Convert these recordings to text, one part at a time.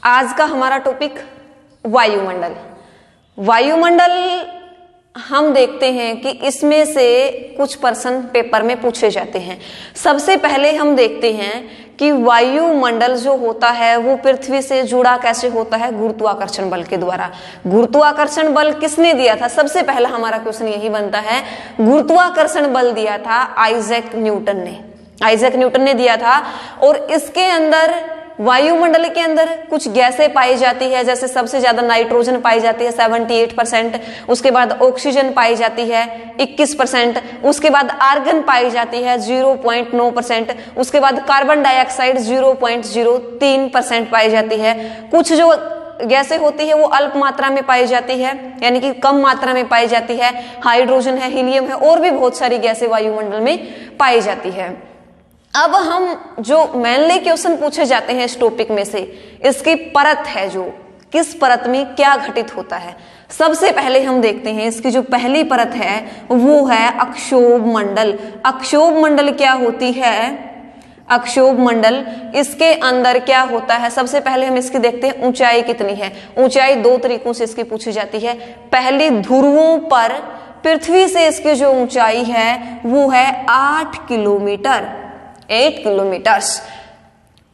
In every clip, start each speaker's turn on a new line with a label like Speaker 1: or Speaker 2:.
Speaker 1: आज का हमारा टॉपिक वायुमंडल। वायुमंडल हम देखते हैं कि इसमें से कुछ प्रश्न पेपर में पूछे जाते हैं। सबसे पहले हम देखते हैं कि वायुमंडल जो होता है वो पृथ्वी से जुड़ा कैसे होता है, गुरुत्वाकर्षण बल के द्वारा। गुरुत्वाकर्षण बल किसने दिया था? सबसे पहला हमारा क्वेश्चन यही बनता है, गुरुत्वाकर्षण बल दिया था आइजैक न्यूटन ने। आइजैक न्यूटन ने दिया था। और इसके अंदर वायुमंडल के अंदर कुछ गैसें पाई जाती है, जैसे सबसे ज्यादा नाइट्रोजन पाई जाती है 78%, उसके बाद ऑक्सीजन पाई जाती है 21%, उसके बाद आर्गन पाई जाती है 0.9%, उसके बाद कार्बन डाइऑक्साइड 0.03% पाई जाती है। कुछ जो गैसें होती है वो अल्प मात्रा में पाई जाती है, यानी कि कम मात्रा में पाई जाती है। हाइड्रोजन है, हीलियम है और भी बहुत सारी गैसें वायुमंडल में पाई जाती है। अब हम जो मेनली क्वेश्चन पूछे जाते हैं इस टॉपिक में से, इसकी परत है जो किस परत में क्या घटित होता है। सबसे पहले हम देखते हैं इसकी जो पहली परत है वो है अक्षोभ मंडल। अक्षोभ मंडल क्या होती है? अक्षोभ मंडल, इसके अंदर क्या होता है? सबसे पहले हम इसकी देखते हैं ऊंचाई कितनी है। ऊंचाई दो तरीकों से इसकी पूछी जाती है। पहली, ध्रुवों पर पृथ्वी से इसकी जो ऊंचाई है वो है 8 किलोमीटर। 8 किलोमीटर्स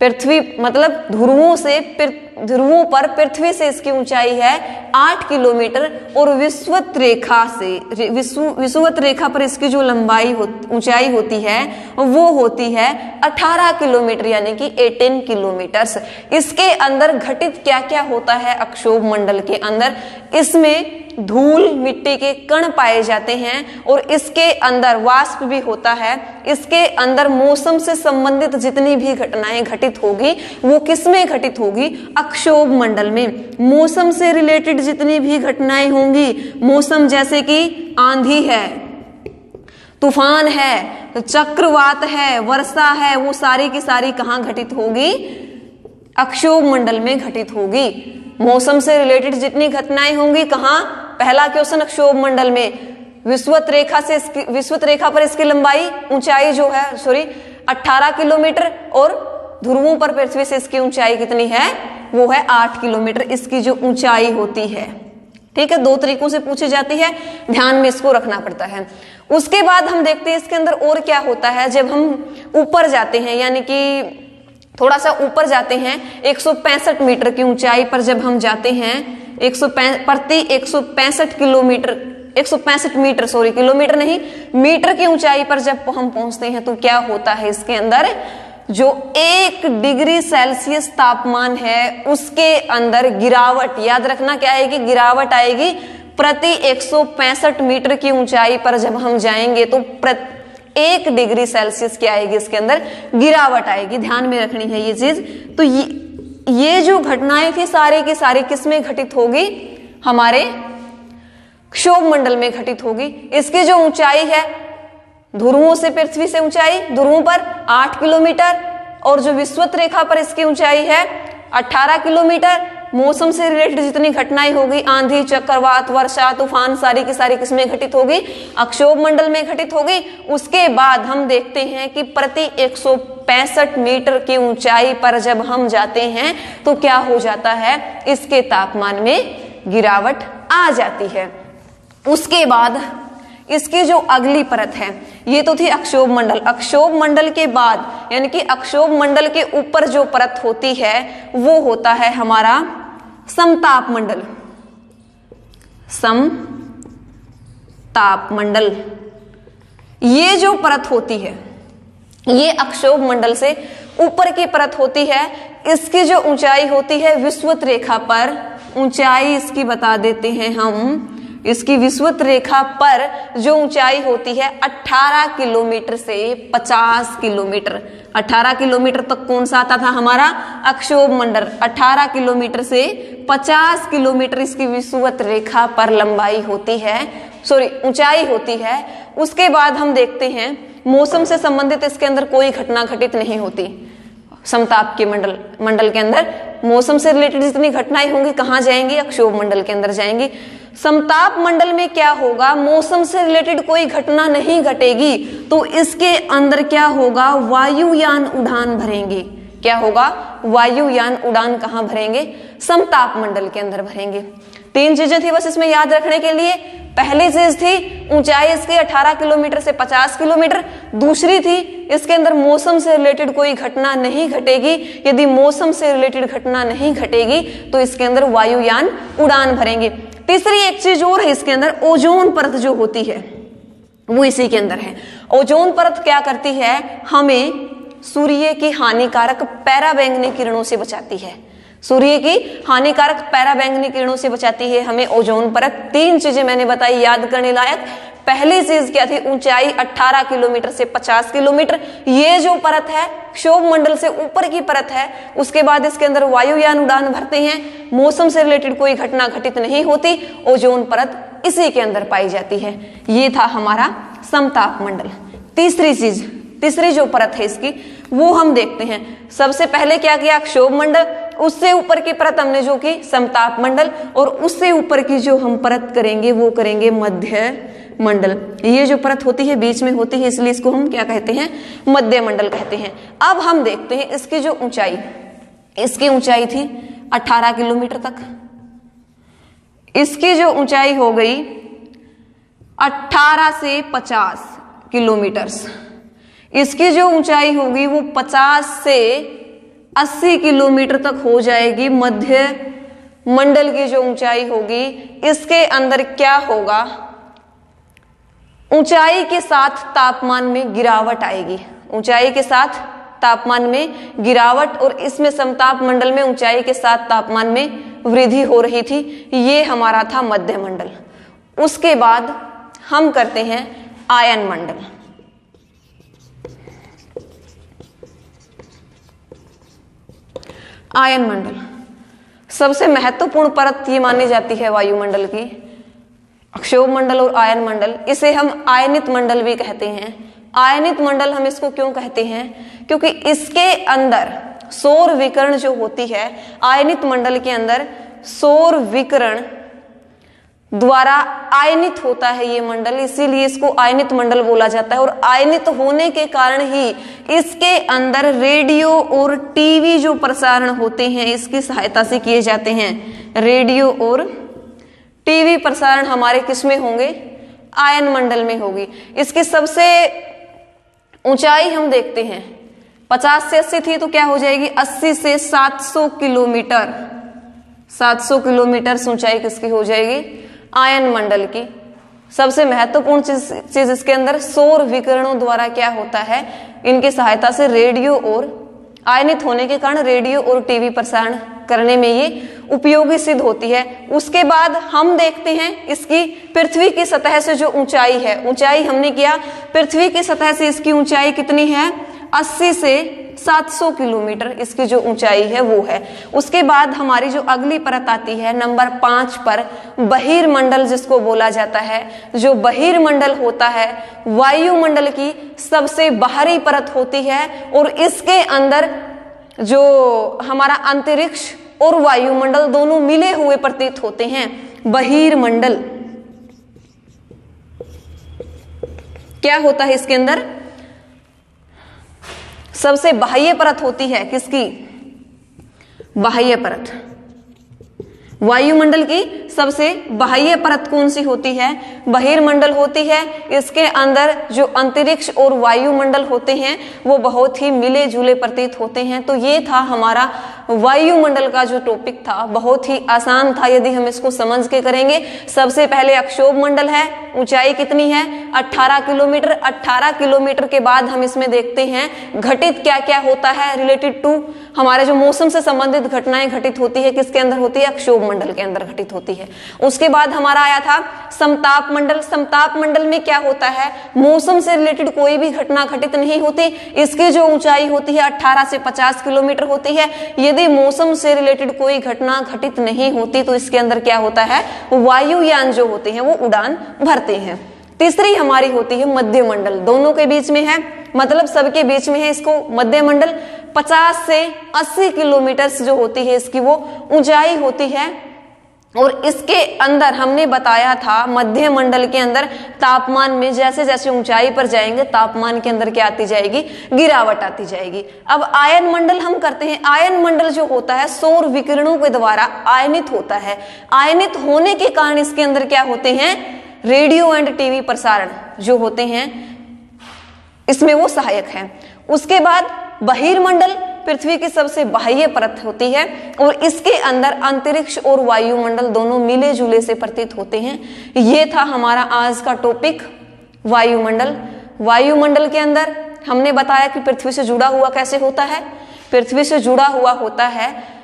Speaker 1: पृथ्वी मतलब ध्रुवों पर पृथ्वी से इसकी ऊंचाई है 8 किलोमीटर। और विषुवत रेखा पर इसकी जो ऊंचाई होती है वो होती है 18 किलोमीटर, यानी कि 18 किलोमीटर्स। इसके अंदर घटित क्या क्या होता है अक्षोभ मंडल के अंदर? इसमें धूल मिट्टी के कण पाए जाते हैं और इसके अंदर वाष्प भी होता है। इसके अंदर मौसम से संबंधित जितनी भी घटनाएं घटित होगी वो किसमें घटित होगी? अक्षोभ मंडल में। मौसम से रिलेटेड जितनी भी घटनाएं होंगी, मौसम जैसे कि आंधी है, तूफान है, चक्रवात है, वर्षा है, वो सारी की सारी कहाँ घटित होगी? अक्षोभ मंडल में घटित होगी। मौसम से रिलेटेड जितनी घटनाएं होंगी कहाँ? पहला क्वेश्चन अक्षोभ मंडल में। विषुवत रेखा पर इसकी लंबाई ऊंचाई जो है 18 किलोमीटर और ध्रुवों पर पृथ्वी से इसकी ऊंचाई कितनी है? वो है 8 किलोमीटर इसकी जो ऊंचाई होती है। ठीक है, दो तरीकों से पूछी जाती है, ध्यान में इसको रखना पड़ता है। उसके बाद हम देखते हैं इसके अंदर और क्या होता है। जब हम ऊपर जाते हैं, यानी कि थोड़ा सा ऊपर जाते हैं, 165 मीटर की ऊंचाई पर जब हम जाते हैं, 165 किलोमीटर, 165 मीटर, किलोमीटर नहीं, मीटर की ऊंचाई पर जब हम पहुंचते हैं तो क्या होता है इसके अंदर? जो 1 डिग्री सेल्सियस तापमान है उसके अंदर गिरावट, याद रखना क्या आएगी? गिरावट आएगी। प्रति 165 मीटर की ऊंचाई पर जब हम जाएंगे तो 1 डिग्री सेल्सियस क्या आएगी? इसके अंदर गिरावट आएगी। ध्यान में रखनी है ये चीज। तो ये जो घटनाएं थी सारी की सारी किसमें घटित होगी? हमारे क्षोभ मंडल में घटित होगी। इसकी जो ऊंचाई है, ध्रुवों से पृथ्वी से ऊंचाई ध्रुवों पर 8 किलोमीटर और जो विषुवत रेखा पर इसकी ऊंचाई है 18 किलोमीटर। मौसम से रिलेटेड जितनी घटनाएं होगी, आंधी, चक्रवात, वर्षा, तूफान, सारी की सारी किसमें घटित होगी? अक्षोभ मंडल में घटित होगी। उसके बाद हम देखते हैं कि प्रति 165 मीटर की ऊंचाई पर जब हम जाते हैं तो क्या हो जाता है? इसके तापमान में गिरावट आ जाती है। उसके बाद इसकी जो अगली परत है, ये तो थी अक्षोभ मंडल। अक्षोभ मंडल के बाद, यानी कि अक्षोभ मंडल के ऊपर जो परत होती है वो होता है हमारा समताप मंडल। समताप मंडल, ये जो परत होती है ये अक्षोभ मंडल से ऊपर की परत होती है। इसकी जो ऊंचाई होती है विषुवत रेखा पर, ऊंचाई इसकी बता देते हैं हम, इसकी विषुवत रेखा पर जो ऊंचाई होती है 18 किलोमीटर से 50 किलोमीटर। 18 किलोमीटर तक कौन सा आता था? हमारा अक्षोभ मंडल। 18 किलोमीटर से 50 किलोमीटर इसकी विषुवत रेखा पर लंबाई होती है, ऊंचाई होती है। उसके बाद हम देखते हैं मौसम से संबंधित इसके अंदर कोई घटना घटित नहीं होती। समताप के मंडल के अंदर मौसम से रिलेटेड जितनी घटनाएं होंगी कहाँ जाएंगी? अक्षोभ मंडल के अंदर जाएंगी। समताप मंडल में क्या होगा? मौसम से रिलेटेड कोई घटना नहीं घटेगी तो इसके अंदर क्या होगा? वायुयान उड़ान भरेंगे। क्या होगा, वायुयान उड़ान कहाँ भरेंगे, समताप मंडल के अंदर भरेंगे। 3 चीजें थी बस इसमें याद रखने के लिए। पहली चीज थी ऊंचाई इसकी 18 किलोमीटर से 50 किलोमीटर। दूसरी थी इसके अंदर मौसम से रिलेटेड कोई घटना नहीं घटेगी। यदि मौसम से रिलेटेड घटना नहीं घटेगी तो इसके अंदर वायुयान उड़ान भरेंगे। तीसरी एक चीज और है इसके अंदर, ओजोन परत जो होती है वो इसी के अंदर है। ओजोन परत क्या करती है, हमें सूर्य की हानिकारक पैराबैंगनी किरणों से बचाती है। सूर्य की हानिकारक पैराबैंगनी किरणों से बचाती है हमें ओजोन परत। 3 चीजें मैंने बताई याद करने लायक। पहली चीज क्या थी, ऊंचाई 18 किलोमीटर से 50 किलोमीटर। ये जो परत है क्षोभ मंडल से ऊपर की परत है। उसके बाद इसके अंदर वायुयान उड़ान भरते हैं, मौसम से रिलेटेड कोई घटना घटित नहीं होती, ओजोन परत इसी के अंदर पाई जाती है। ये था हमारा समताप मंडल। तीसरी जो परत है इसकी वो हम देखते हैं। सबसे पहले क्या किया, क्षोभ मंडल, उससे ऊपर की परत हमने जो की समताप मंडल, और उससे ऊपर की जो हम परत करेंगे वो करेंगे मध्य मंडल। ये जो परत होती है बीच में होती है, इसलिए इसको हम क्या कहते हैं, मध्य मंडल कहते हैं। अब हम देखते हैं इसकी जो ऊंचाई, इसकी ऊंचाई थी 18 किलोमीटर तक। इसकी जो ऊंचाई हो गई 18 से 50 किलोमीटर। इसकी जो ऊंचाई होगी वो 50 से 80 किलोमीटर तक हो जाएगी। मध्य मंडल की जो ऊंचाई होगी, इसके अंदर क्या होगा, ऊंचाई के साथ तापमान में गिरावट आएगी। ऊंचाई के साथ तापमान में गिरावट, और इसमें समताप मंडल में ऊंचाई के साथ तापमान में वृद्धि हो रही थी। ये हमारा था मध्य मंडल। उसके बाद हम करते हैं आयन मंडल। आयन मंडल सबसे महत्वपूर्ण परत ये मानी जाती है वायुमंडल की, क्षोभ मंडल और आयन मंडल। इसे हम आयनित मंडल भी कहते हैं। आयनित मंडल हम इसको क्यों कहते हैं, क्योंकि इसके अंदर सौर विकिरण जो होती है, आयनित मंडल के अंदर सौर विकिरण द्वारा आयनित होता है ये मंडल, इसीलिए इसको आयनित मंडल बोला जाता है। और आयनित होने के कारण ही इसके अंदर रेडियो और टीवी जो प्रसारण होते हैं इसकी सहायता से किए जाते हैं। रेडियो और टीवी प्रसारण हमारे किसमें होंगे, आयन मंडल में होगी। इसकी सबसे ऊंचाई हम देखते हैं 50 से 80 थी, तो क्या हो जाएगी 80 से 700 किलोमीटर। 700 किलोमीटर ऊंचाई किसकी हो जाएगी, आयन मंडल की। सबसे महत्वपूर्ण चीज इसके अंदर सौर विकिरणों द्वारा क्या होता है, इनकी सहायता से रेडियो और आयनित होने के कारण रेडियो और टीवी प्रसारण करने में ये उपयोगी सिद्ध होती है। उसके बाद हम देखते हैं इसकी पृथ्वी की सतह से जो ऊंचाई है, ऊंचाई हमने किया पृथ्वी की सतह से इसकी ऊंचाई कितनी है, 80 से 700 किलोमीटर इसकी जो ऊंचाई है वो है। उसके बाद हमारी जो अगली परत आती है नंबर 5 पर, बहिर्मंडल जिसको बोला जाता है। जो बहिर्मंडल होता है वायुमंडल की सबसे बाहरी परत होती है, और इसके अंदर जो हमारा अंतरिक्ष और वायुमंडल दोनों मिले हुए प्रतीत होते हैं। बहिर्मंडल क्या होता है, इसके अंदर सबसे बाह्य परत होती है किसकी, बाह्य परत। वायुमंडल की सबसे बाह्य परत कौन सी होती है, बहिर्मंडल होती है। इसके अंदर जो अंतरिक्ष और वायुमंडल होते हैं वो बहुत ही मिले जुले प्रतीत होते हैं। तो ये था हमारा वायुमंडल का जो टॉपिक था, बहुत ही आसान था यदि हम इसको समझ के करेंगे। सबसे पहले अक्षोभ मंडल है, ऊंचाई कितनी है 18 किलोमीटर। 18 किलोमीटर के बाद हम इसमें देखते हैं घटित क्या क्या होता है रिलेटेड टू हमारे जो मौसम से संबंधित घटनाएं घटित होती है, किसके अंदर होती है, अक्षोभ मंडल के अंदर घटित होती है। उसके बाद हमारा आया था समताप मंडल। समताप मंडल में क्या होता है, मौसम से रिलेटेड कोई भी घटना घटित नहीं होती। इसकी जो ऊंचाई होती है 18 से 50 किलोमीटर होती है। यदि मौसम से रिलेटेड कोई घटना घटित नहीं होती तो इसके अंदर क्या होता है, वायुयान जो होते हैं वो उड़ान भरते हैं। तीसरी हमारी होती है मध्य मंडल, दोनों के बीच में है, मतलब सबके बीच में है, इसको मध्य मंडल। 50 से 80 किलोमीटर जो होती है इसकी वो ऊंचाई होती है। और इसके अंदर हमने बताया था मध्य मंडल के अंदर तापमान में जैसे जैसे ऊंचाई पर जाएंगे तापमान के अंदर क्या आती जाएगी, गिरावट आती जाएगी। अब आयन मंडल हम करते हैं। आयन मंडल जो होता है सौर विकिरणों के द्वारा आयनित होता है। आयनित होने के कारण इसके अंदर क्या होते हैं, रेडियो एंड टीवी प्रसारण जो होते हैं इसमें वो सहायक है। उसके बाद बहिर्मंडल पृथ्वी की सबसे बाह्य परत होती है और इसके अंदर अंतरिक्ष और वायुमंडल दोनों मिले जुले से प्रतीत होते हैं। ये था हमारा आज का टॉपिक वायुमंडल। वायुमंडल के अंदर हमने बताया कि पृथ्वी से जुड़ा हुआ कैसे होता है, पृथ्वी से जुड़ा हुआ होता है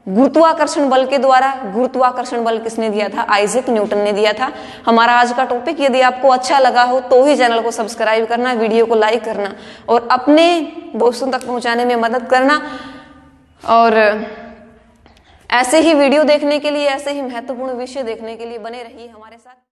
Speaker 1: गुरुत्वाकर्षण बल के द्वारा। गुरुत्वाकर्षण बल किसने दिया था, आइजैक न्यूटन ने दिया था। हमारा आज का टॉपिक यदि आपको अच्छा लगा हो तो ही चैनल को सब्सक्राइब करना, वीडियो को लाइक करना और अपने दोस्तों तक पहुंचाने में मदद करना। और ऐसे ही वीडियो देखने के लिए, ऐसे ही महत्वपूर्ण विषय देखने के लिए बने रहिए हमारे साथ।